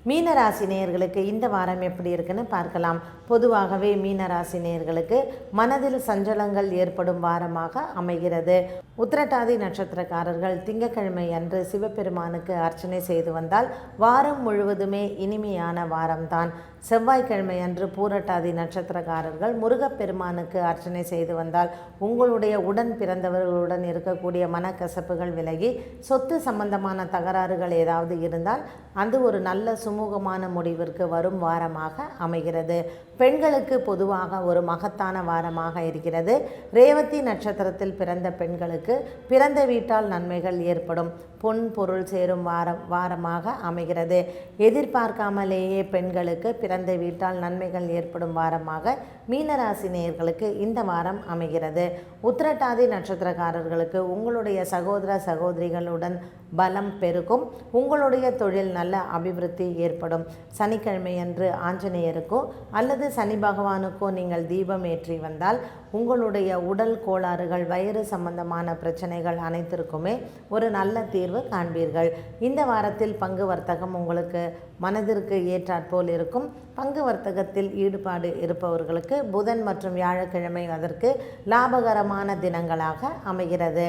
மீனராசி நேயர்களுக்கு இந்த வாரம் எப்படி இருக்குன்னு பார்க்கலாம். பொதுவாகவே மீனராசி நேயர்களுக்கு மனதில் சஞ்சலங்கள் ஏற்படும் வாரமாக அமைகிறது. உத்திரட்டாதி நட்சத்திரக்காரர்கள் திங்கட்கிழமை அன்று சிவபெருமானுக்கு அர்ச்சனை செய்து வந்தால் வாரம் முழுவதுமே இனிமையான வாரம்தான். செவ்வாய்க்கிழமை அன்று பூரட்டாதி நட்சத்திரக்காரர்கள் முருகப்பெருமானுக்கு அர்ச்சனை செய்து வந்தால் உங்களுடைய உடன் பிறந்தவர்களுடன் இருக்கக்கூடிய மனக்கசப்புகள் விலகி சொத்து சம்பந்தமான தகராறுகள் ஏதாவது இருந்தால் அது ஒரு நல்ல சுமூகமான முடிவிற்கு வரும் வாரமாக அமைகிறது. பெண்களுக்கு பொதுவாக ஒரு மகத்தான வாரமாக இருக்கிறது. ரேவதி நட்சத்திரத்தில் பிறந்த பெண்களுக்கு பிறந்த வீட்டால் நன்மைகள் ஏற்படும். பொன் பொருள் சேரும் வாரமாக அமைகிறது. எதிர்பார்க்காமலேயே பெண்களுக்கு பிறந்த வீட்டால் நன்மைகள் ஏற்படும் வாரமாக மீனராசி நேயர்களுக்கு இந்த வாரம் அமைகிறது. உத்திரட்டாதி நட்சத்திரக்காரர்களுக்கு உங்களுடைய சகோதர சகோதரிகளுடன் பலம் பெருகும். உங்களுடைய தொழில் நல்ல அபிவிருத்தி ஏற்படும். சனிக்கிழமை அன்று ஆஞ்சநேயருக்கோ அல்லது சனி பகவானுக்கோ நீங்கள் தீபம் ஏற்றி வந்தால் உங்களுடைய உடல் கோளாறுகள் வயிறு சம்பந்தமான பிரச்சனைகள் அனைத்திற்குமே ஒரு நல்ல தீர்வு காண்பீர்கள். இந்த வாரத்தில் பங்கு வர்த்தகம் உங்களுக்கு மனதிற்கு ஏற்றாற்போல் இருக்கும். பங்கு வர்த்தகத்தில் ஈடுபாடு இருப்பவர்களுக்கு புதன் மற்றும் வியாழக்கிழமை அதற்கு லாபகரமான தினங்களாக அமைகிறது.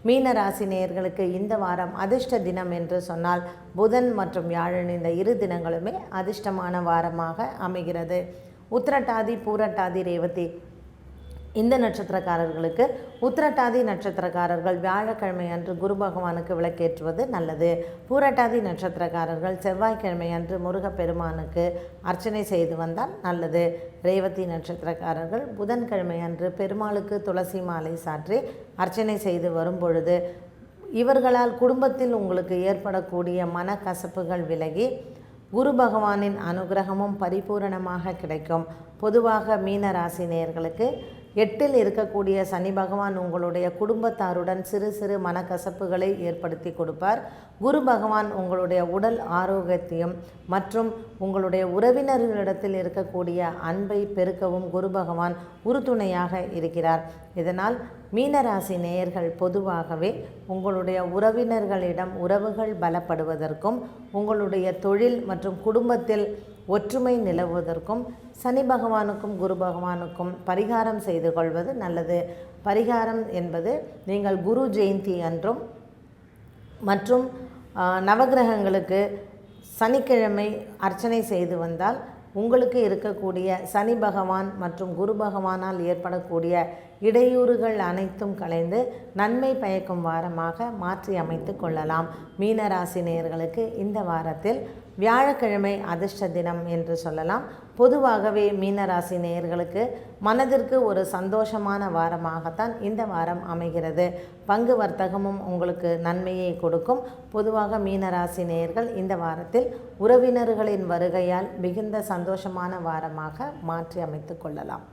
மீனராசி நேயர்களுக்கு இந்த வாரம் அதிர்ஷ்ட தினம் என்று சொன்னால் புதன் மற்றும் வியாழன் இந்த இரு தினங்களுமே அதிர்ஷ்டமான வாரமாக அமைகிறது. உத்திரட்டாதி பூரட்டாதி ரேவதி இந்த நட்சத்திரக்காரர்களுக்கு உத்திரட்டாதி நட்சத்திரக்காரர்கள் வியாழக்கிழமை அன்று குரு பகவானுக்கு விளக்கேற்றுவது நல்லது. பூரட்டாதி நட்சத்திரக்காரர்கள் செவ்வாய்க்கிழமை அன்று முருகப்பெருமானுக்கு அர்ச்சனை செய்து வந்தால் நல்லது. ரேவதி நட்சத்திரக்காரர்கள் புதன்கிழமை அன்று பெருமாளுக்கு துளசி மாலை சாற்றி அர்ச்சனை செய்து வரும் பொழுது இவர்களால் குடும்பத்தில் உங்களுக்கு ஏற்படக்கூடிய மனக்கசப்புகள் விலகி குரு பகவானின் அனுகிரகமும் பரிபூரணமாக கிடைக்கும். பொதுவாக மீனராசி நேயர்களுக்கு 8ல் இருக்கக்கூடிய சனி பகவான் உங்களுடைய குடும்பத்தாருடன் சிறு சிறு மனக்கசப்புகளை ஏற்படுத்தி கொடுப்பார். குரு பகவான் உங்களுடைய உடல் ஆரோக்கியத்தையும் மற்றும் உங்களுடைய உறவினர்களிடத்தில் இருக்கக்கூடிய அன்பை பெருக்கவும் குரு பகவான் உறுதுணையாக இருக்கிறார். இதனால் மீனராசி நேயர்கள் பொதுவாகவே உங்களுடைய உறவினர்களிடம் உறவுகள் பலப்படுவதற்கும் உங்களுடைய தொழில் மற்றும் குடும்பத்தில் ஒற்றுமை நிலவுவதற்கும் சனி பகவானுக்கும் குரு பகவானுக்கும் பரிகாரம் செய்து கொள்வது நல்லது. பரிகாரம் என்பது நீங்கள் குரு ஜெயந்தி அன்றும் மற்றும் நவகிரகங்களுக்கு சனிக்கிழமை அர்ச்சனை செய்து வந்தால் உங்களுக்கு இருக்கக்கூடிய சனி பகவான் மற்றும் குரு பகவானால் ஏற்படக்கூடிய இடையூறுகள் அனைத்தும் கலைந்து நன்மை பயக்கும் வாரமாக மாற்றி அமைத்து கொள்ளலாம். மீனராசி நேயர்களுக்கு இந்த வாரத்தில் வியாழக்கிழமை அதிர்ஷ்ட தினம் என்று சொல்லலாம். பொதுவாகவே மீனராசி நேயர்களுக்கு மனதிற்கு ஒரு சந்தோஷமான வாரமாகத்தான் இந்த வாரம் அமைகிறது. பங்கு வர்த்தகமும் உங்களுக்கு நன்மையை கொடுக்கும். பொதுவாக மீனராசி நேயர்கள் இந்த வாரத்தில் உறவினர்களின் வருகையால் மிகுந்த சந்தோஷமான வாரமாக மாற்றி அமைத்து கொள்ளலாம்.